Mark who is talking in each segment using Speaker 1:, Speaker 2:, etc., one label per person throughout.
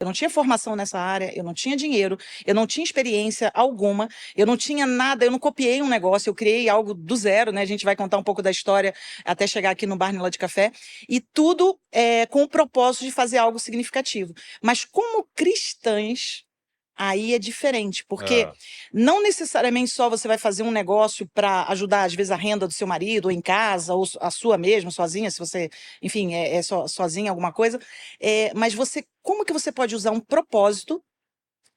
Speaker 1: Eu não tinha formação nessa área, eu não tinha dinheiro, eu não tinha experiência alguma, eu não tinha nada, eu não copiei um negócio, eu criei algo do zero, né? A gente vai contar um pouco da história até chegar aqui no Barney Lá de Café, e tudo com o propósito de fazer algo significativo. Mas como cristãs, aí é diferente, porque
Speaker 2: Ah,
Speaker 1: não necessariamente só você vai fazer um negócio para ajudar, às vezes, a renda do seu marido, ou em casa, ou a sua mesmo, sozinha, se você, enfim, sozinha, alguma coisa. Mas como que você pode usar um propósito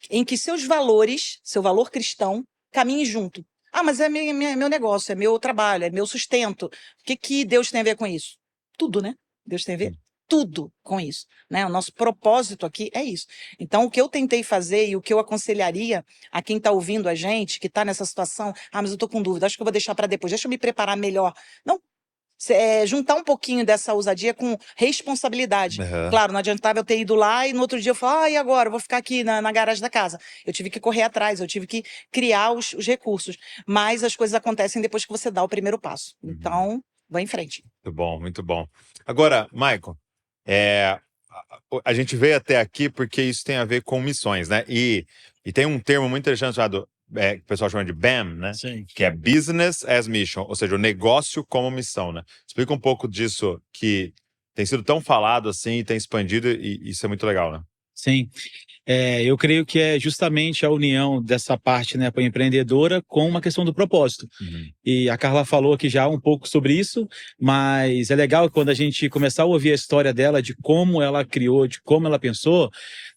Speaker 1: em que seus valores, seu valor cristão, caminhem junto? Ah, mas é meu negócio, é meu trabalho, é meu sustento. O que Deus tem a ver com isso? Tudo, né? Deus tem a ver tudo com isso, né? O nosso propósito aqui é isso. Então, o que eu tentei fazer e o que eu aconselharia a quem está ouvindo a gente, que está nessa situação, mas eu estou com dúvida, acho que eu vou deixar para depois, deixa eu me preparar melhor. Não, juntar um pouquinho dessa ousadia com responsabilidade.
Speaker 2: aham.
Speaker 1: Claro, não adiantava eu ter ido lá e no outro dia eu falar, e agora? Eu vou ficar aqui na garagem da casa. Eu tive que correr atrás, eu tive que criar os recursos. Mas as coisas acontecem depois que você dá o primeiro passo.
Speaker 2: Uhum.
Speaker 1: Então, vai em frente.
Speaker 2: Muito bom, muito bom. Agora, Michael, a gente veio até aqui porque isso tem a ver com missões, né? E tem um termo muito interessante chamado, que o pessoal chama de BAM, né?
Speaker 3: Sim.
Speaker 2: Que é Business as Mission, ou seja, o negócio como missão, né? Explica um pouco disso que tem sido tão falado assim, tem expandido e isso é muito legal, né?
Speaker 3: Sim. Eu creio que é justamente a união dessa parte, né, empreendedora com uma questão do propósito.
Speaker 2: Uhum.
Speaker 3: E a Carla falou aqui já um pouco sobre isso, mas é legal quando a gente começar a ouvir a história dela, de como ela criou, de como ela pensou,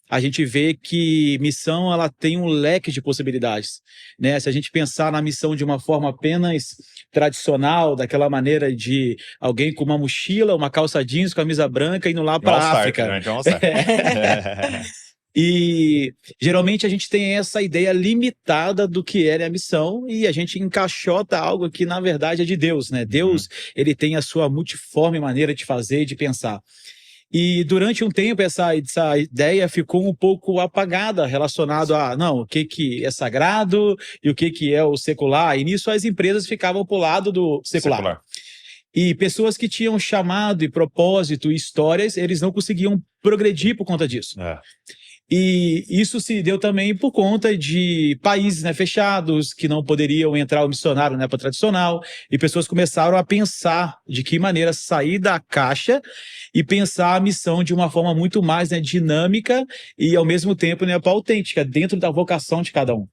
Speaker 3: a gente vê que missão ela tem um leque de possibilidades, né? Se a gente pensar na missão de uma forma apenas tradicional, daquela maneira de alguém com uma mochila, uma calça jeans, camisa branca indo lá para a África.
Speaker 2: Geralmente é um All-Star.
Speaker 3: E geralmente a gente tem essa ideia limitada do que era a missão e a gente encaixota algo que na verdade é de Deus, né? Deus, ele tem a sua multiforme maneira de fazer e de pensar. E durante um tempo essa ideia ficou um pouco apagada, relacionado a, não, o que é sagrado e o que é o secular. E nisso as empresas ficavam para o lado do secular. E pessoas que tinham chamado e propósito e histórias, eles não conseguiam progredir por conta disso. E isso se deu também por conta de países, né, fechados, que não poderiam entrar o missionário, né, para tradicional, e pessoas começaram a pensar de que maneira sair da caixa e pensar a missão de uma forma muito mais, né, dinâmica e ao mesmo tempo, né, autêntica, dentro da vocação de cada um.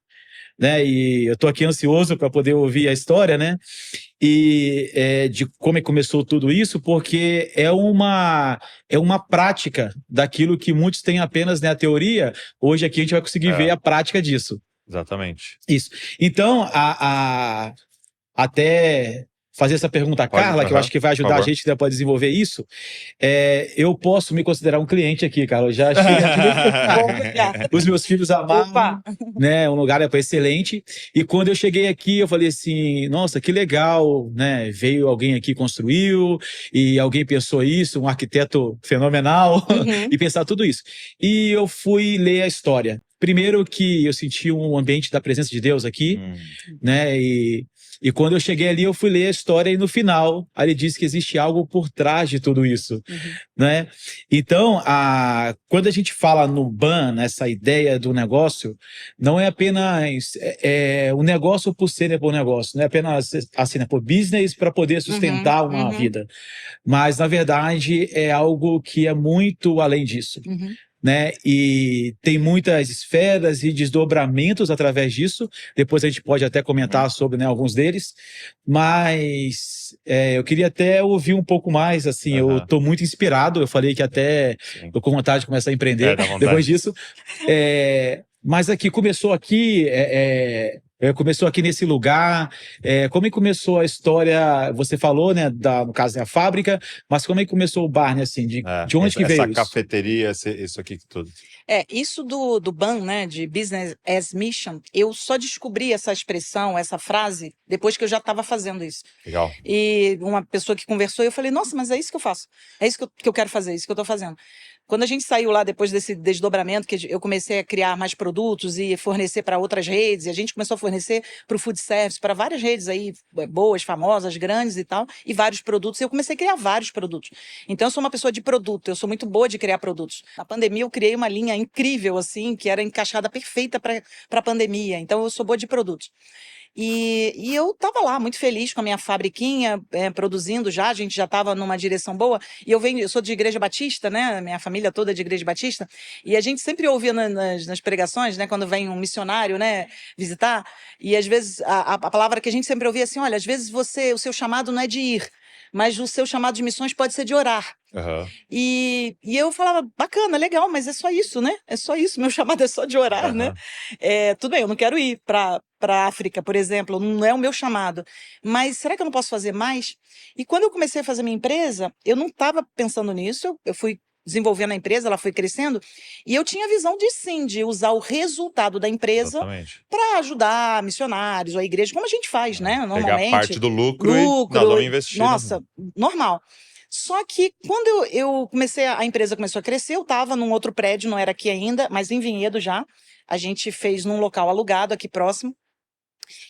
Speaker 3: Né? E eu estou aqui ansioso para poder ouvir a história, né? E de como começou tudo isso, porque é uma prática daquilo que muitos têm apenas, né, a teoria. Hoje aqui a gente vai conseguir ver a prática disso.
Speaker 2: Exatamente.
Speaker 3: Isso. Então, até fazer essa pergunta à Carla, que eu acho que vai ajudar a gente a desenvolver isso, eu posso me considerar um cliente aqui, Carla. Eu já cheguei aqui, os meus filhos amaram, né? Um lugar excelente. E quando eu cheguei aqui, eu falei assim, nossa, que legal, né? Veio alguém aqui, construiu, e alguém pensou isso, um arquiteto fenomenal, e pensar tudo isso. E eu fui ler a história. Primeiro que eu senti um ambiente da presença de Deus aqui, né? E quando eu cheguei ali, eu fui ler a história e no final, ele diz que existe algo por trás de tudo isso, né? Então, quando a gente fala no BAM, nessa ideia do negócio, não é apenas um negócio por ser por negócio, não é apenas assim, por business para poder sustentar uma vida, mas na verdade é algo que é muito além disso. Né? E tem muitas esferas e desdobramentos através disso. Depois a gente pode até comentar sobre, né, alguns deles. Mas eu queria até ouvir um pouco mais, assim, eu estou muito inspirado. Eu falei que até estou com vontade de começar a empreender depois disso. Mas aqui, começou aqui nesse lugar. Como é que começou a história? Você falou, né, no caso, a fábrica, mas como é que começou o Barney, assim, de onde que veio isso?
Speaker 2: Essa cafeteria, isso aqui tudo.
Speaker 1: Isso do BAM, né, de Business as Mission, eu só descobri essa expressão, essa frase, depois que eu já estava fazendo isso.
Speaker 2: Legal.
Speaker 1: E uma pessoa que conversou, eu falei, nossa, mas é isso que eu faço. É isso que eu quero fazer, é isso que eu estou fazendo. Quando a gente saiu lá depois desse desdobramento, que eu comecei a criar mais produtos e fornecer para outras redes, e a gente começou a fornecer para o food service, para várias redes aí, boas, famosas, grandes e tal, e vários produtos, e eu comecei a criar vários produtos. Então eu sou uma pessoa de produto, eu sou muito boa de criar produtos. Na pandemia eu criei uma linha incrível, assim, que era encaixada perfeita para a pandemia, então eu sou boa de produtos. E eu estava lá, muito feliz com a minha fabriquinha, produzindo já, a gente já estava numa direção boa. E eu sou de Igreja Batista, né? Minha família toda é de Igreja Batista. E a gente sempre ouvia nas pregações, né? Quando vem um missionário, né? Visitar. E às vezes a palavra que a gente sempre ouvia assim: olha, às vezes o seu chamado não é de ir, mas o seu chamado de missões pode ser de orar.
Speaker 2: Uhum.
Speaker 1: E eu falava, bacana, legal, mas é só isso, né? É só isso, meu chamado é só de orar, né? Tudo bem, eu não quero ir para a África, por exemplo, não é o meu chamado. Mas será que eu não posso fazer mais? E quando eu comecei a fazer minha empresa, eu não estava pensando nisso, eu fui desenvolvendo a empresa, ela foi crescendo, e eu tinha a visão de usar o resultado da empresa para ajudar missionários ou a igreja, como a gente faz, né? Normalmente.
Speaker 2: Pegar parte do lucro e nós vamos investir.
Speaker 1: Nossa, normal. Só que quando eu comecei, a empresa começou a crescer, eu estava num outro prédio, não era aqui ainda, mas em Vinhedo já. A gente fez num local alugado aqui próximo.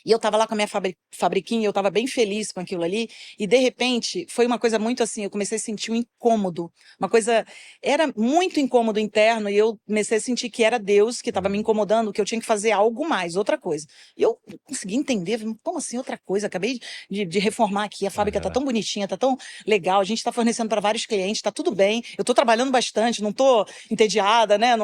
Speaker 1: E eu estava lá com a minha fabriquinha, eu estava bem feliz com aquilo ali, e de repente foi uma coisa muito assim, eu comecei a sentir um incômodo, uma coisa, era muito incômodo interno, e eu comecei a sentir que era Deus que estava me incomodando, que eu tinha que fazer algo mais, outra coisa. E eu consegui entender, como assim outra coisa? Acabei de reformar aqui, a fábrica está tão bonitinha, está tão legal, a gente está fornecendo para vários clientes, está tudo bem, eu estou trabalhando bastante, não estou entediada, né?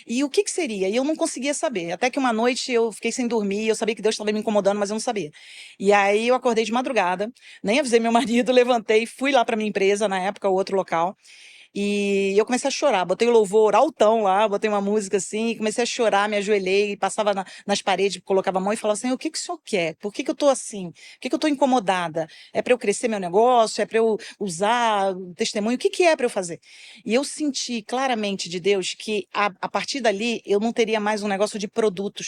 Speaker 1: E o que seria? E eu não conseguia saber, até que uma noite eu fiquei sem dormir, eu sabia que Deus estava me incomodando, mas eu não sabia. E aí eu acordei de madrugada, nem avisei meu marido, levantei, fui lá para minha empresa, na época, outro local, e eu comecei a chorar, botei o louvor altão lá, botei uma música assim, e comecei a chorar, me ajoelhei, passava nas paredes, colocava a mão e falava assim, o que o senhor quer? Por que eu tô assim? Por que eu tô incomodada? É para eu crescer meu negócio? É para eu usar o testemunho? O que é para eu fazer? E eu senti claramente de Deus que a partir dali eu não teria mais um negócio de produtos,